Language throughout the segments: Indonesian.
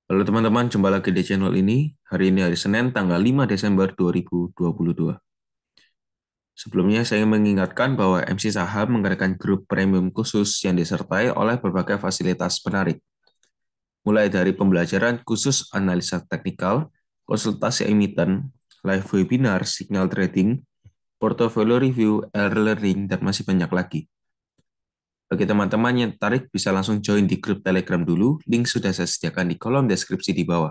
Halo teman-teman, jumpa lagi di channel ini. Hari ini hari Senin, tanggal 5 Desember 2022. Sebelumnya saya ingin mengingatkan bahwa MC Saham mengadakan grup premium khusus yang disertai oleh berbagai fasilitas menarik. Mulai dari pembelajaran khusus analisa teknikal, konsultasi emiten, live webinar, signal trading, portfolio review, e-learning, dan masih banyak lagi. Bagi teman-teman yang tertarik, bisa langsung join di grup Telegram dulu. Link sudah saya sediakan di kolom deskripsi di bawah.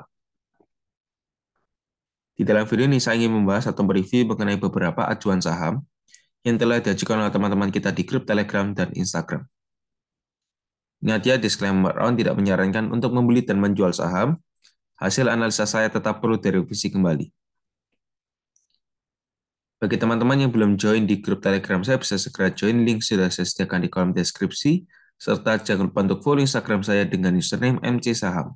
Di dalam video ini saya ingin membahas atau mereview mengenai beberapa acuan saham yang telah diajukan oleh teman-teman kita di grup Telegram dan Instagram. Ingat ya, disclaimer on tidak menyarankan untuk membeli dan menjual saham. Hasil analisa saya tetap perlu direvisi kembali. Bagi teman-teman yang belum join di grup Telegram saya, bisa segera join, link sudah saya sediakan di kolom deskripsi, serta jangan lupa untuk follow Instagram saya dengan username MC Saham.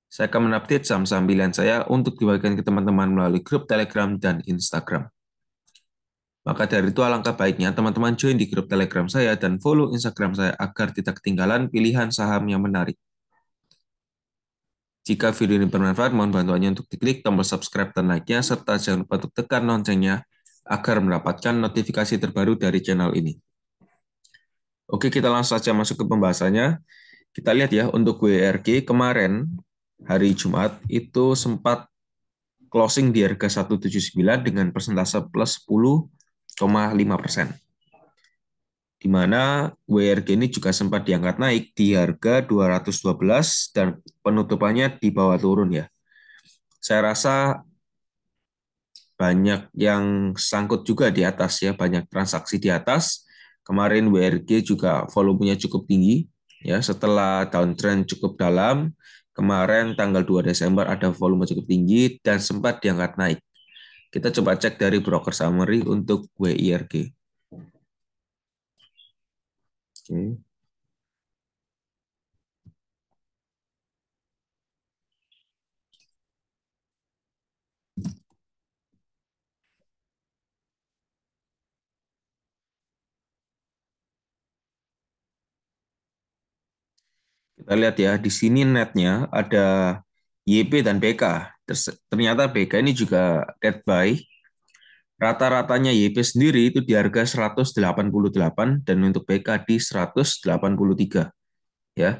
Saya akan mengupdate saham-saham pilihan saya untuk dibagikan ke teman-teman melalui grup Telegram dan Instagram. Maka dari itu alangkah baiknya teman-teman join di grup Telegram saya dan follow Instagram saya agar tidak ketinggalan pilihan saham yang menarik. Jika video ini bermanfaat, mohon bantuannya untuk diklik tombol subscribe dan like-nya, serta jangan lupa untuk tekan loncengnya agar mendapatkan notifikasi terbaru dari channel ini. Oke, kita langsung saja masuk ke pembahasannya. Kita lihat ya, untuk WRG kemarin, hari Jumat, itu sempat closing di harga 179 dengan persentase plus 10,5%. Di mana WRG ini juga sempat diangkat naik di harga 212 dan penutupannya di bawah turun ya. Saya rasa banyak yang sangkut juga di atas ya, banyak transaksi di atas. Kemarin WRG juga volumenya cukup tinggi ya, setelah downtrend cukup dalam. Kemarin tanggal 2 Desember ada volume cukup tinggi dan sempat diangkat naik. Kita coba cek dari broker summary untuk WIRG. Oke. Kita lihat ya, di sini netnya ada YP dan BK. Ternyata BK ini juga net buy. Rata-ratanya YP sendiri itu di harga 188 dan untuk BK di 183 ya.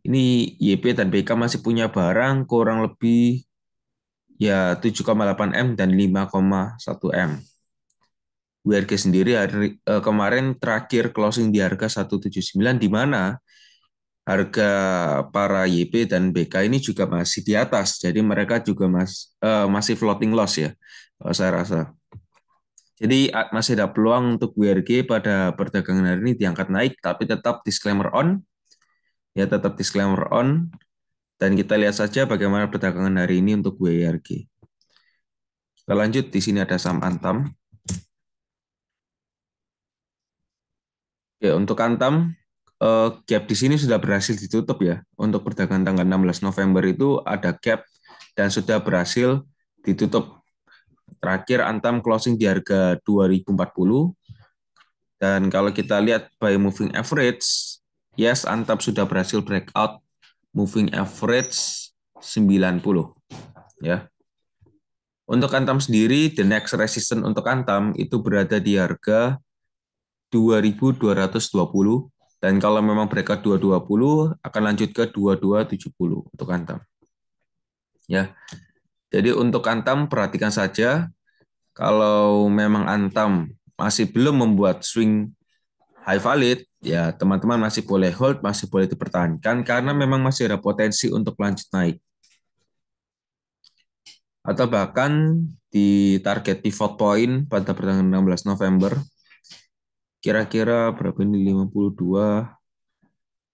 Ini YP dan BK masih punya barang kurang lebih ya 7,8 M dan 5,1 M. WRG sendiri kemarin terakhir closing di harga 179 di mana harga para YP dan BK ini juga masih di atas. Jadi mereka juga masih floating loss ya, saya rasa. Jadi masih ada peluang untuk WRG pada perdagangan hari ini diangkat naik, tapi tetap disclaimer on, ya tetap disclaimer on. Dan kita lihat saja bagaimana perdagangan hari ini untuk WRG. Kita lanjut, di sini ada saham Antam. Ya, untuk Antam, gap di sini sudah berhasil ditutup ya. Untuk perdagangan tanggal 16 November itu ada gap dan sudah berhasil ditutup. Terakhir Antam closing di harga 2040. Dan kalau kita lihat by moving average, yes Antam sudah berhasil breakout moving average 90 ya. Untuk Antam sendiri, the next resistance untuk Antam itu berada di harga 2220 dan kalau memang breakout 220 akan lanjut ke 2270 untuk Antam. Ya. Jadi untuk Antam perhatikan saja kalau memang Antam masih belum membuat swing high valid, ya teman-teman masih boleh hold, masih boleh dipertahankan karena memang masih ada potensi untuk lanjut naik. Atau bahkan di target pivot point pada perdagangan 16 November, kira-kira berapa ini 52,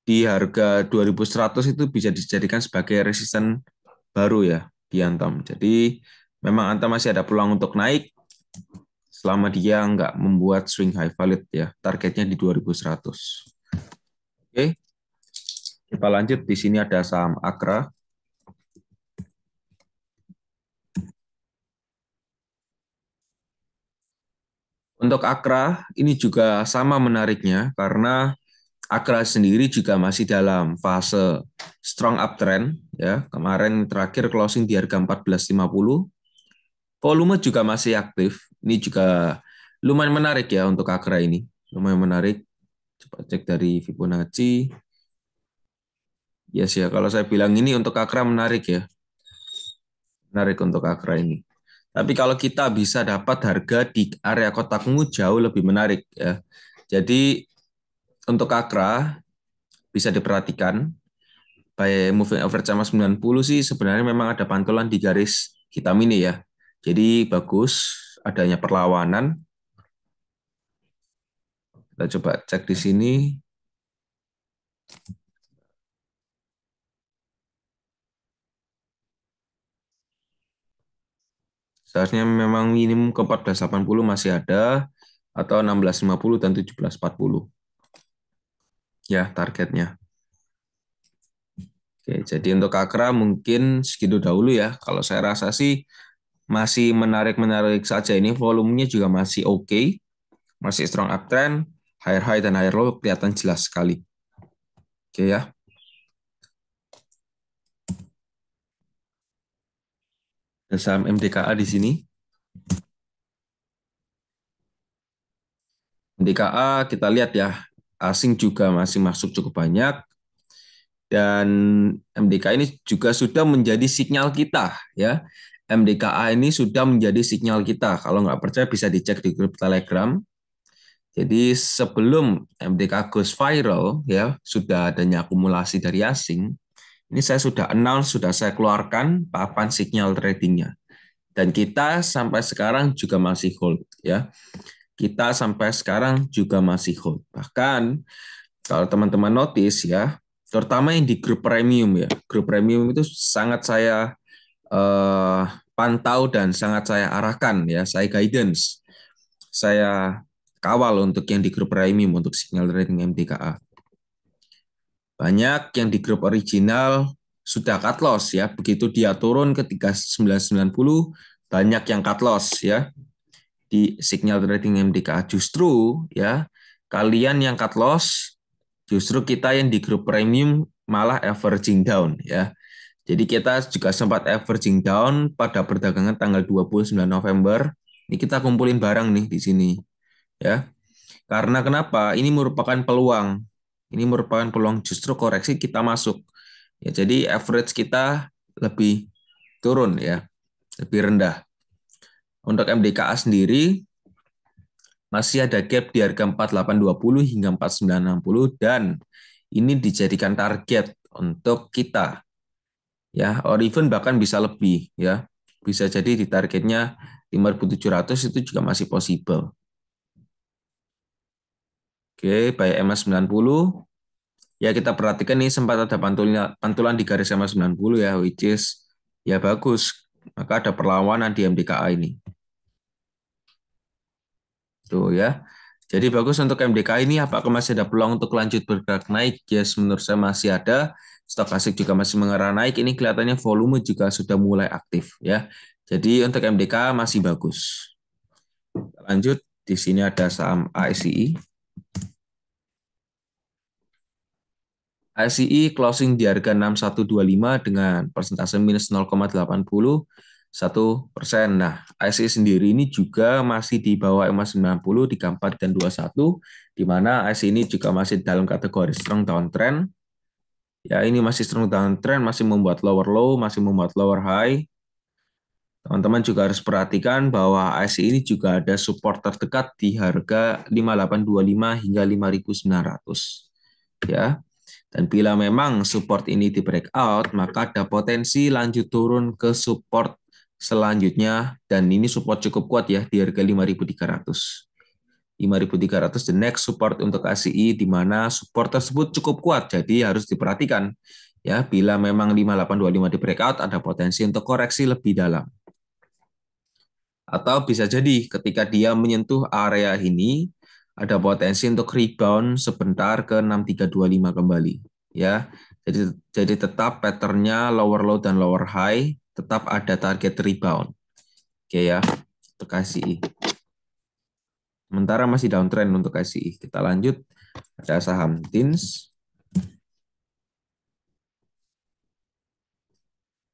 di harga 2100 itu bisa dijadikan sebagai resisten baru ya di Antam. Jadi memang Antam masih ada peluang untuk naik selama dia nggak membuat swing high valid ya. Targetnya di 2100. Oke, kita lanjut. Di sini ada saham Akra. Untuk Akra ini juga sama menariknya karena Akra sendiri juga masih dalam fase strong uptrend ya. Kemarin terakhir closing di harga 14.50. Volume juga masih aktif. Ini juga lumayan menarik ya untuk Akra ini. Lumayan menarik. Coba cek dari Fibonacci. Yes ya, kalau saya bilang ini untuk Akra menarik ya. Menarik untuk Akra ini. Tapi kalau kita bisa dapat harga di area kotak ungu jauh lebih menarik ya. Jadi untuk Akra bisa diperhatikan by moving average sama 90 sih sebenarnya memang ada pantulan di garis hitam ini ya. Jadi bagus adanya perlawanan. Kita coba cek di sini. Seharusnya memang minimum ke 1480 masih ada atau 1650 dan 1740 ya targetnya. Oke, jadi untuk Akra mungkin segitu dahulu ya. Kalau saya rasa sih masih menarik-menarik saja ini, volumenya juga masih oke, masih strong uptrend, higher high dan higher low kelihatan jelas sekali. Oke ya. Ada saham MDKA di sini. MDKA kita lihat ya, asing juga masih masuk cukup banyak dan MDKA ini juga sudah menjadi sinyal kita ya. MDKA ini sudah menjadi sinyal kita. Kalau nggak percaya bisa dicek di grup Telegram. Jadi sebelum MDK goes viral ya sudah adanya akumulasi dari asing. Ini saya sudah announce, sudah saya keluarkan papan sinyal tradingnya. Dan kita sampai sekarang juga masih hold ya. Kita sampai sekarang juga masih hold. Bahkan kalau teman-teman notice ya, terutama yang di grup premium ya. Grup premium itu sangat saya eh, pantau dan sangat saya arahkan ya, saya guidance. Saya kawal untuk yang di grup premium untuk signal trading MDKA. Banyak yang di grup original sudah cut loss ya. Begitu dia turun ke 3990 banyak yang cut loss ya di signal trading MDKA. Justru ya kalian yang cut loss, justru kita yang di grup premium malah averaging down ya. Jadi kita juga sempat averaging down pada perdagangan tanggal 29 November. Ini kita kumpulin barang nih di sini ya. Karena kenapa? Ini merupakan peluang. Ini merupakan peluang justru koreksi kita masuk. Ya, jadi average kita lebih turun ya, lebih rendah. Untuk MDKA sendiri masih ada gap di harga 4820 hingga 4960 dan ini dijadikan target untuk kita ya, or even bahkan bisa lebih ya. Bisa jadi di targetnya 5.700 itu juga masih possible. Oke, by MA90 ya kita perhatikan nih sempat ada pantulan di garis MA90 ya, which is ya bagus. Maka ada perlawanan di MDKA ini. Tuh ya. Jadi bagus untuk MDKA ini. Apakah masih ada peluang untuk lanjut bergerak naik? Yes, menurut saya masih ada. Stokastik juga masih mengarah naik. Ini kelihatannya volume juga sudah mulai aktif ya. Jadi untuk MDKA masih bagus. Lanjut, di sini ada saham ASI. ASI closing di harga 6125 dengan persentase minus 0,81%. Nah, ASI sendiri ini juga masih di bawah EMA 90 di 4 dan 21, di mana ASI ini juga masih dalam kategori strong downtrend. Ya, ini masih strong downtrend, masih membuat lower low, masih membuat lower high. Teman-teman juga harus perhatikan bahwa ASI ini juga ada support terdekat di harga 5825 hingga 5900. Ya. Dan bila memang support ini di breakout, maka ada potensi lanjut turun ke support selanjutnya. Dan ini support cukup kuat ya di harga 5.300. 5.300 the next support untuk ASI di mana support tersebut cukup kuat. Jadi harus diperhatikan. Ya, bila memang 5825 di breakout, ada potensi untuk koreksi lebih dalam. Atau bisa jadi ketika dia menyentuh area ini, ada potensi untuk rebound sebentar ke 6325 kembali. Ya, jadi tetap patternnya lower low dan lower high, tetap ada target rebound. Oke ya, untuk KSI. Sementara masih downtrend untuk KSI. Kita lanjut, ada saham TINS.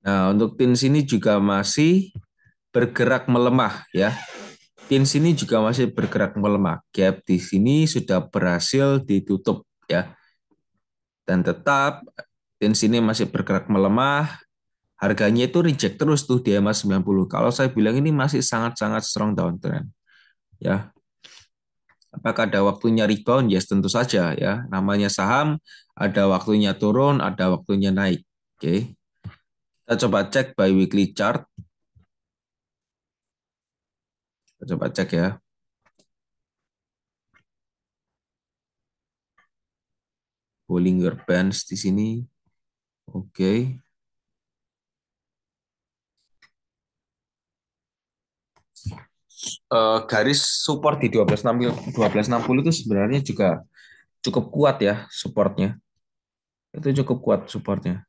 Nah, untuk TINS ini juga masih bergerak melemah ya. TINS ini juga masih bergerak melemah. Gap di sini sudah berhasil ditutup ya. Dan tetap TINS ini masih bergerak melemah. Harganya itu reject terus tuh di EMA 90. Kalau saya bilang ini masih sangat-sangat strong downtrend ya. Apakah ada waktunya rebound? Yes, tentu saja ya. Namanya saham, ada waktunya turun, ada waktunya naik. Oke. Kita coba cek by weekly chart. Kita coba cek ya. Bollinger Bands di sini. Oke. Garis support di 1260 itu sebenarnya juga cukup kuat ya supportnya. Itu cukup kuat supportnya.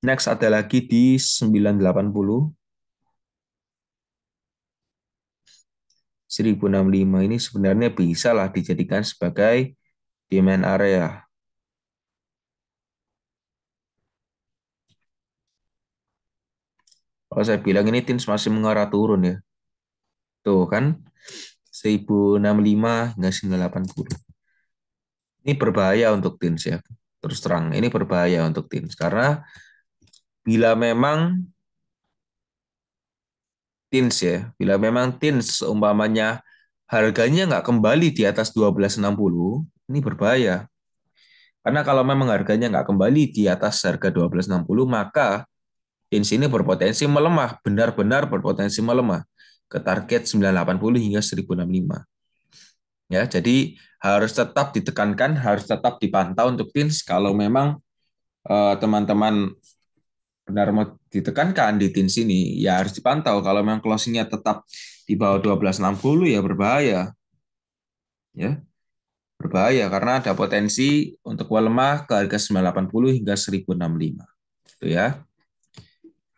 Next ada lagi di 980, 1065 ini sebenarnya bisa lah dijadikan sebagai demand area. Kalau saya bilang ini TINS masih mengarah turun ya. Tuh kan 1065 hingga 980. Ini berbahaya untuk TINS ya. Terus terang, ini berbahaya untuk TINS karena bila memang TINS ya, bila memang TINS umpamanya harganya nggak kembali di atas 1260, ini berbahaya. Karena kalau memang harganya nggak kembali di atas harga 1260, maka TINS ini berpotensi melemah, benar-benar berpotensi melemah ke target 980 hingga 1065. Ya, jadi harus tetap ditekankan, harus tetap dipantau untuk TINS kalau memang teman-teman benar mau ditekankan di TINS ini, ya harus dipantau. Kalau memang closingnya tetap di bawah 1260 ya berbahaya, ya berbahaya karena ada potensi untuk melemah ke harga 980 hingga 1065. Itu ya.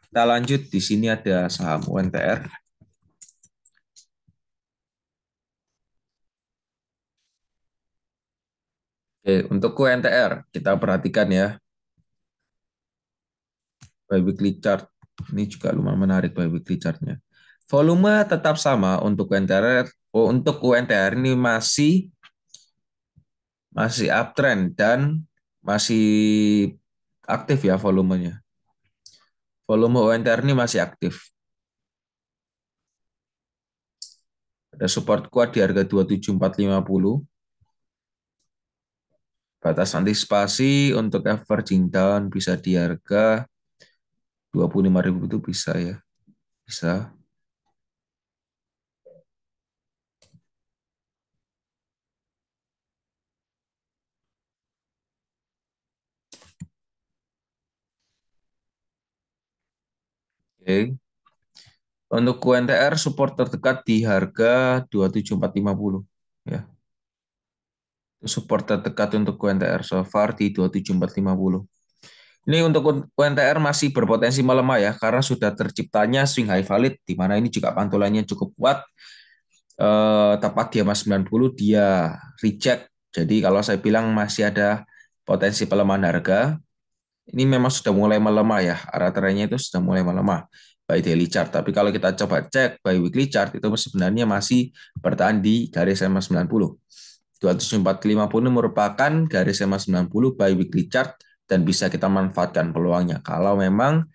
Kita lanjut di sini ada saham UNTR. Oke, untuk UNTR kita perhatikan ya, by weekly chart. Ini juga lumayan menarik by weekly chartnya. Volume tetap sama untuk UNTR. Oh, untuk UNTR ini masih masih uptrend dan masih aktif ya volumenya. Volume UNTR ini masih aktif. Ada support kuat di harga 27450. Batas antisipasi untuk averaging down bisa di harga 25.000 itu bisa ya. Bisa. Oke. Untuk UNTR support terdekat di harga 27450 ya. Support terdekat untuk UNTR so far di 27450. Ini untuk UNTR masih berpotensi melemah ya karena sudah terciptanya swing high valid di mana ini juga pantulannya cukup kuat. Tepat di EMA 90 dia reject. Jadi kalau saya bilang masih ada potensi pelemahan harga, ini memang sudah mulai melemah ya. Arah trennya itu sudah mulai melemah by daily chart. Tapi kalau kita coba cek by weekly chart itu sebenarnya masih bertahan di garis EMA 90. 20450 ini merupakan garis EMA 90 by weekly chart dan bisa kita manfaatkan peluangnya. Kalau memang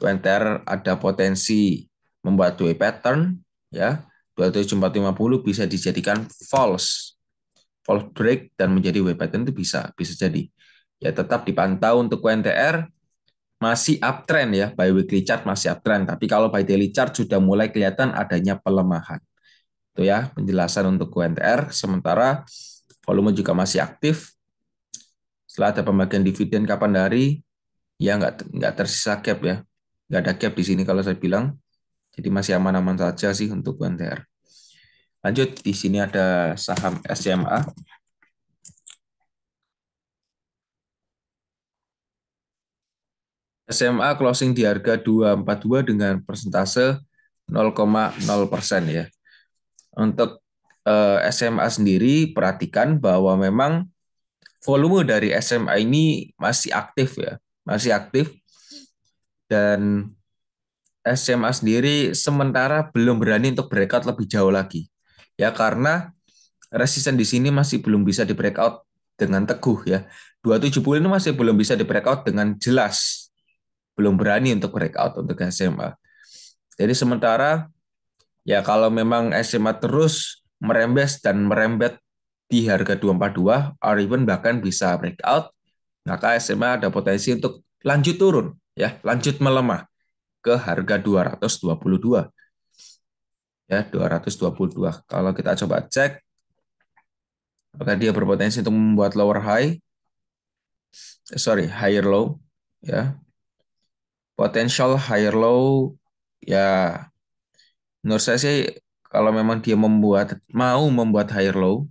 UNTR ada potensi membuat dua pattern ya, 27450 bisa dijadikan false break dan menjadi wave pattern itu bisa bisa jadi. Ya tetap dipantau untuk UNTR masih uptrend ya, by weekly chart masih uptrend, tapi kalau by daily chart sudah mulai kelihatan adanya pelemahan. Itu ya penjelasan untuk UNTR. Sementara volume juga masih aktif. Setelah ada pembagian dividen kapan hari, ya nggak tersisa gap ya, nggak ada gap di sini kalau saya bilang. Jadi masih aman-aman saja sih untuk UNTR. Lanjut di sini ada saham SMA. SMA closing di harga 242 dengan persentase 0,0% ya. Untuk SMA sendiri perhatikan bahwa memang volume dari SMA ini masih aktif ya, masih aktif dan SMA sendiri sementara belum berani untuk breakout lebih jauh lagi. Ya karena resisten di sini masih belum bisa di breakout dengan teguh ya. 270 ini masih belum bisa di breakout dengan jelas. Belum berani untuk breakout untuk SMA. Jadi sementara ya kalau memang SMA terus merembes dan merembet di harga 242 or even bahkan bisa breakout, maka SMA ada potensi untuk lanjut turun ya, lanjut melemah ke harga 222 ya, 222. Kalau kita coba cek apakah dia berpotensi untuk membuat lower high, sorry, higher low ya. Potential higher low ya menurut saya sih kalau memang dia mau membuat higher low,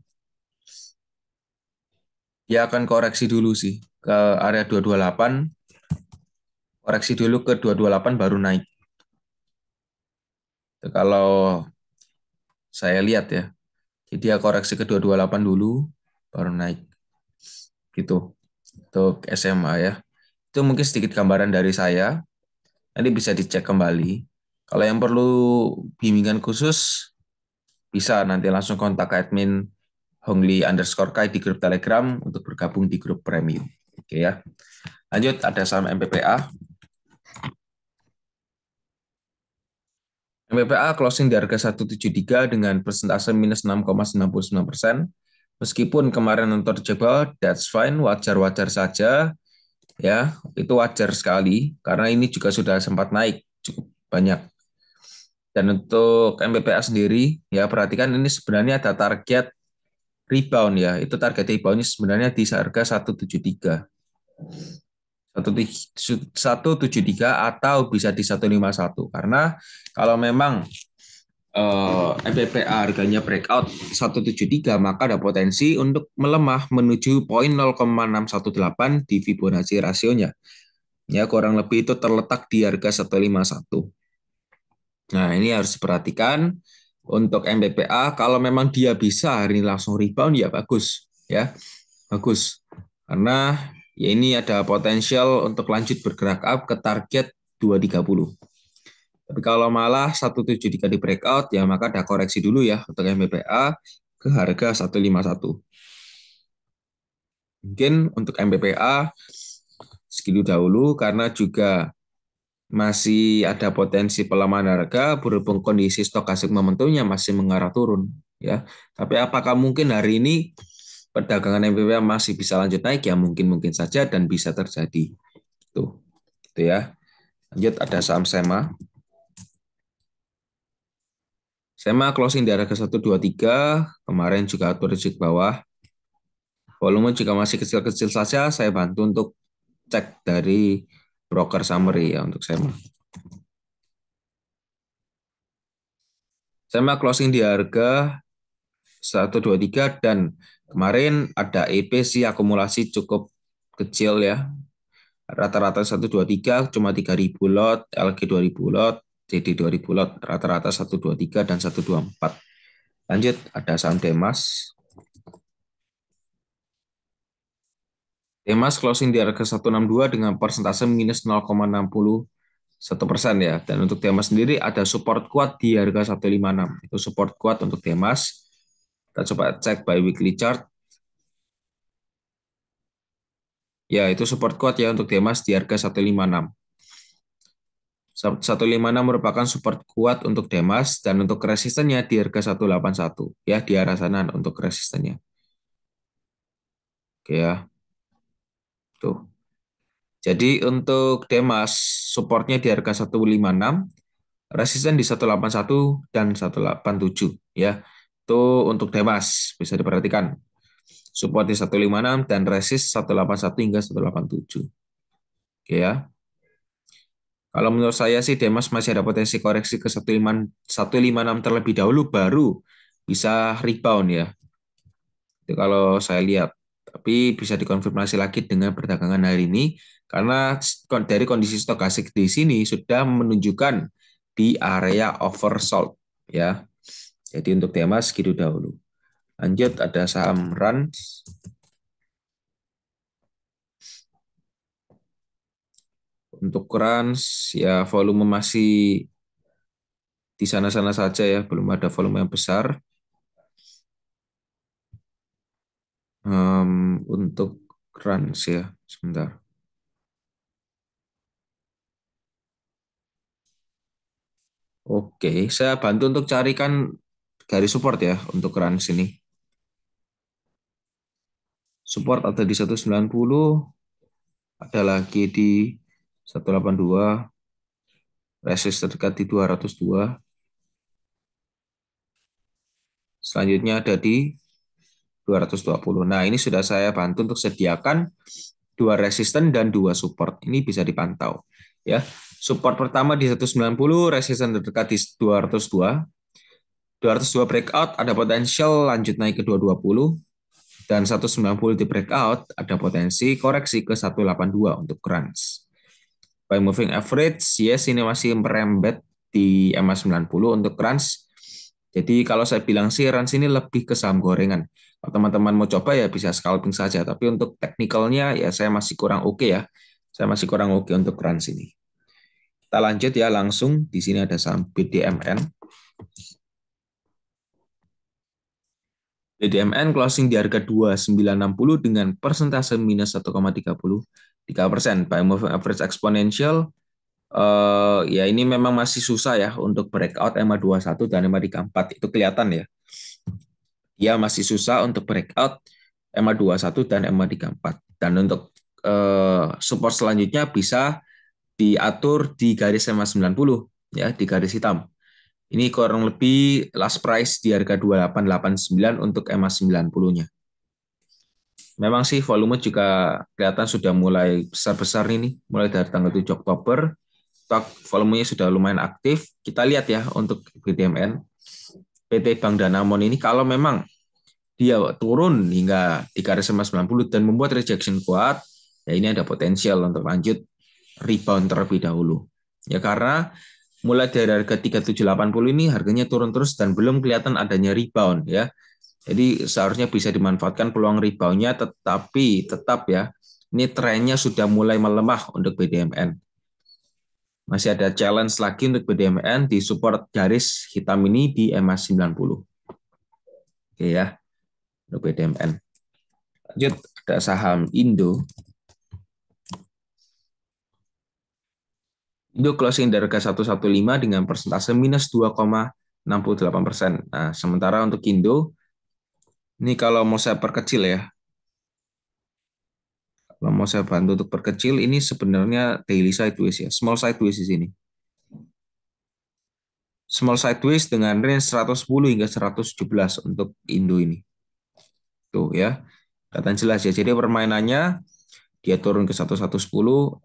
dia akan koreksi dulu sih ke area 228, koreksi dulu ke 228 baru naik. Itu kalau saya lihat ya. Jadi dia koreksi ke 228 dulu baru naik gitu. Untuk SMA ya. Itu mungkin sedikit gambaran dari saya. Nanti bisa dicek kembali. Kalau yang perlu bimbingan khusus bisa nanti langsung kontak admin Hongli_Kai di grup Telegram untuk bergabung di grup premium. Oke ya. Lanjut ada saham MPPA. MPPA closing di harga 173 dengan persentase minus 6,99%. Meskipun kemarin untouchable, that's fine, wajar-wajar saja. Ya, itu wajar sekali karena ini juga sudah sempat naik cukup banyak. Dan untuk MPPA sendiri, ya perhatikan ini sebenarnya ada target rebound ya. Itu target reboundnya sebenarnya di harga 173. 173 atau bisa di 151. Karena kalau memang MPPA harganya breakout 173, maka ada potensi untuk melemah menuju poin 0,618 di Fibonacci rasionya. Ya, kurang lebih itu terletak di harga 151. Nah, ini harus diperhatikan untuk MPPA. Kalau memang dia bisa hari ini langsung rebound, ya bagus. Ya, bagus. Karena ya ini ada potensial untuk lanjut bergerak up ke target 230. Tapi kalau malah 173 di breakout, ya maka ada koreksi dulu ya untuk MBPA ke harga 151. Mungkin untuk MBPA segitu dahulu karena juga masih ada potensi pelemahan harga berhubung kondisi stokastik momentumnya masih mengarah turun ya. Tapi apakah mungkin hari ini perdagangan MBPA masih bisa lanjut naik ya mungkin saja dan bisa terjadi. Tuh. Itu ya. Lanjut ada saham SEMA. SEMA closing di harga 123, kemarin juga atur di bawah. Volume juga masih kecil-kecil saja, saya bantu untuk cek dari broker summary ya untuk SEMA. SEMA closing di harga 123 dan kemarin ada EP sih akumulasi cukup kecil ya. Rata-rata 123 cuma 3.000 lot, LG 2.000 lot, CD 2.000 lot, rata-rata 123 dan 124. Lanjut ada saham Demas. Demas closing di harga 162 dengan persentase minus 0,61% ya. Dan untuk Demas sendiri ada support kuat di harga 156. Itu support kuat untuk Demas. Kita coba cek by weekly chart. Ya, itu support kuat ya untuk Demas di harga 156. 156 merupakan support kuat untuk Demas dan untuk resistennya di harga 181 ya di arah sana untuk resistennya. Oke ya. Tuh. Jadi untuk Demas supportnya di harga 156, resisten di 181 dan 187 ya. Itu untuk Demas bisa diperhatikan. Support di 156 dan resist 181 hingga 187. Oke ya. Kalau menurut saya sih Demas masih ada potensi koreksi ke 156 terlebih dahulu baru bisa rebound ya. Itu kalau saya lihat. Tapi bisa dikonfirmasi lagi dengan perdagangan hari ini karena dari kondisi stokastik di sini sudah menunjukkan di area oversold ya. Jadi untuk Demas segitu dahulu. Lanjut ada saham Rans. Untuk Rans ya volume masih di sana-sana saja ya, belum ada volume yang besar. Untuk Rans ya, sebentar. Oke, saya bantu untuk carikan garis support ya untuk Rans ini. Support ada di 190, ada lagi di 182, resist terdekat di 202. Selanjutnya ada di 220. Nah, ini sudah saya bantu untuk sediakan dua resisten dan dua support. Ini bisa dipantau. Ya, support pertama di 190, resisten terdekat di 202. 202 breakout ada potensial lanjut naik ke 220 dan 190 di breakout ada potensi koreksi ke 182 untuk runs. By moving average, yes ini masih merembet di EMA 90 untuk runs. Jadi kalau saya bilang sih runs ini lebih ke saham gorengan. Kalau teman-teman mau coba ya bisa scalping saja. Tapi untuk technicalnya ya saya masih kurang oke ya. Saya masih kurang oke untuk runs ini. Kita lanjut ya langsung. Di sini ada saham BDMN. BDMN closing di harga 2960 dengan persentase minus 1,33%. By moving average exponential, ya ini memang masih susah ya untuk breakout EMA 21 dan EMA 34. Itu kelihatan ya. Dia masih susah untuk breakout EMA 21 dan EMA 34. Dan untuk support selanjutnya bisa diatur di garis EMA 90 ya, di garis hitam. Ini kurang lebih last price di harga 2889 untuk EMA 90-nya. Memang sih volume juga kelihatan sudah mulai besar-besar ini, mulai dari tanggal 7 Oktober. Stok volumenya sudah lumayan aktif. Kita lihat ya untuk BDMN. PT Bank Danamon ini kalau memang dia turun hingga di garis 90 dan membuat rejection kuat, ya ini ada potensial untuk lanjut rebound terlebih dahulu. Ya karena mulai dari harga 3780 ini harganya turun terus dan belum kelihatan adanya rebound ya. Jadi seharusnya bisa dimanfaatkan peluang reboundnya, tetapi tetap ya, ini trennya sudah mulai melemah untuk BDMN. Masih ada challenge lagi untuk BDMN di support garis hitam ini di EMA 90. Oke ya, untuk BDMN. Lanjut, ada saham Indo. Indo closing dari harga 115 dengan persentase minus 2,68%. Nah, sementara untuk Indo, ini kalau mau saya perkecil ya, kalau mau saya bantu untuk perkecil, ini sebenarnya daily sideways ya, small sideways di sini. Small sideways dengan range 110 hingga 117 untuk Indo ini. Tuh ya, kelihatan jelas ya. Jadi permainannya dia turun ke 1110,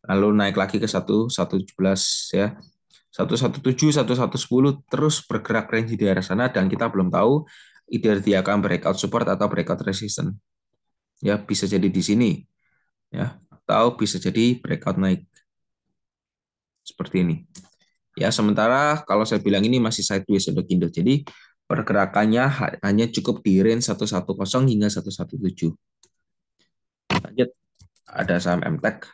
lalu naik lagi ke 1117 ya. 117, 1110 terus bergerak range di daerah sana dan kita belum tahu either dia akan breakout support atau breakout resistance. Ya, bisa jadi di sini ya, atau bisa jadi breakout naik seperti ini. Ya, sementara kalau saya bilang ini masih sideways untuk Indo. Jadi pergerakannya hanya cukup di range 110 hingga 117. Lanjut, ada saham MTEK.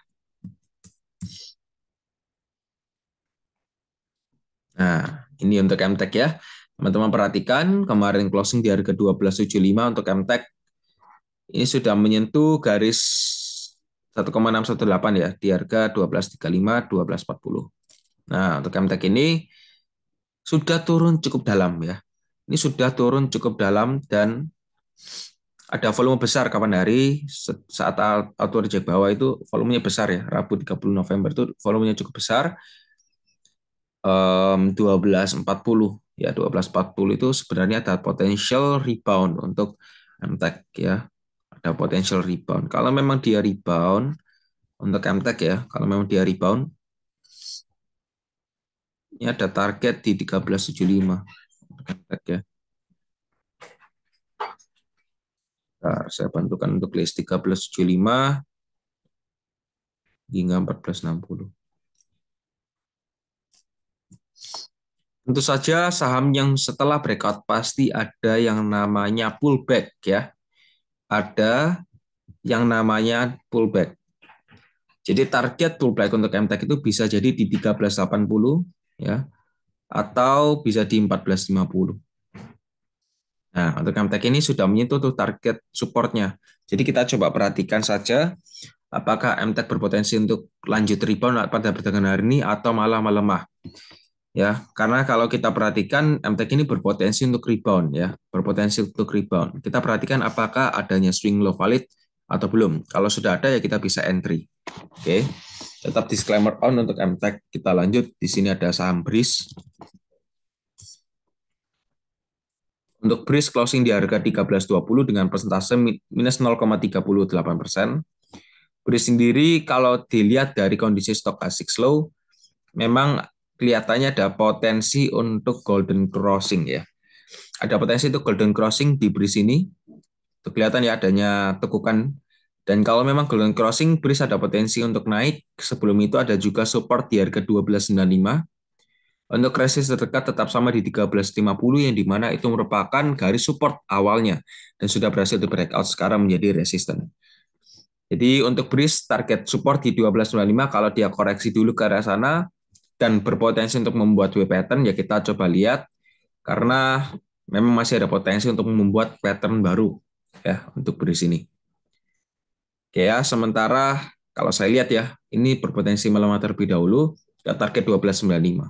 Nah, ini untuk MTEK ya. Teman-teman perhatikan, kemarin closing di harga 1275 untuk MTEK. Ini sudah menyentuh garis 1,618 ya, di harga 1235, 1240. Nah, untuk MTEK ini sudah turun cukup dalam ya. Ini sudah turun cukup dalam dan ada volume besar kapan hari saat auto reject bawah itu volumenya besar ya. Rabu 30 November itu volumenya cukup besar. 1240 ya, 1240 itu sebenarnya ada potential rebound untuk MTEK ya. Ada potential rebound. Kalau memang dia rebound untuk MTEK ya, kalau memang dia rebound ini ada target di 1375 untuk MTEK ya. Nah, saya bantukan untuk list 1375 hingga 1460. Tentu saja saham yang setelah breakout pasti ada yang namanya pullback ya. Ada yang namanya pullback. Jadi target pullback untuk MTEK itu bisa jadi di 1380 ya, atau bisa di 1450. Nah, untuk MTEK ini sudah menyentuh tuh target supportnya. Jadi kita coba perhatikan saja apakah MTEK berpotensi untuk lanjut rebound pada perdagangan hari ini atau malah melemah. Ya, karena kalau kita perhatikan MTEK ini berpotensi untuk rebound ya, berpotensi untuk rebound. Kita perhatikan apakah adanya swing low valid atau belum. Kalau sudah ada ya kita bisa entry. Oke. Tetap disclaimer on untuk MTEK. Kita lanjut. Di sini ada saham BRIS. Untuk BRIS closing di harga 13.20 dengan persentase minus 0,38%. BRIS sendiri kalau dilihat dari kondisi stokastik slow, memang kelihatannya ada potensi untuk golden crossing ya. Ada potensi untuk golden crossing di BRIS ini. Itu kelihatan ya adanya tekukan. Dan kalau memang golden crossing, BRIS ada potensi untuk naik. Sebelum itu ada juga support di harga 12.95. Untuk resistance terdekat tetap sama di 13.50 yang dimana itu merupakan garis support awalnya dan sudah berhasil di breakout sekarang menjadi resisten. Jadi untuk BRIS target support di 12.95 kalau dia koreksi dulu ke arah sana dan berpotensi untuk membuat W pattern ya kita coba lihat karena memang masih ada potensi untuk membuat pattern baru ya untuk BRIS ini. Oke ya, sementara kalau saya lihat ya ini berpotensi melemah terlebih dahulu ke target 12.95.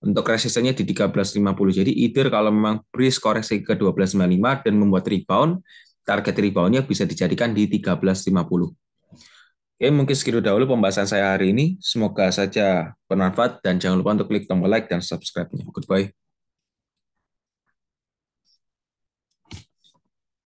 Untuk resistennya di 13.50. Jadi either kalau memang BRIS koreksi ke 12.95 dan membuat rebound, target reboundnya bisa dijadikan di 13.50. Oke, mungkin segitu dahulu pembahasan saya hari ini. Semoga saja bermanfaat dan jangan lupa untuk klik tombol like dan subscribe-nya. Goodbye.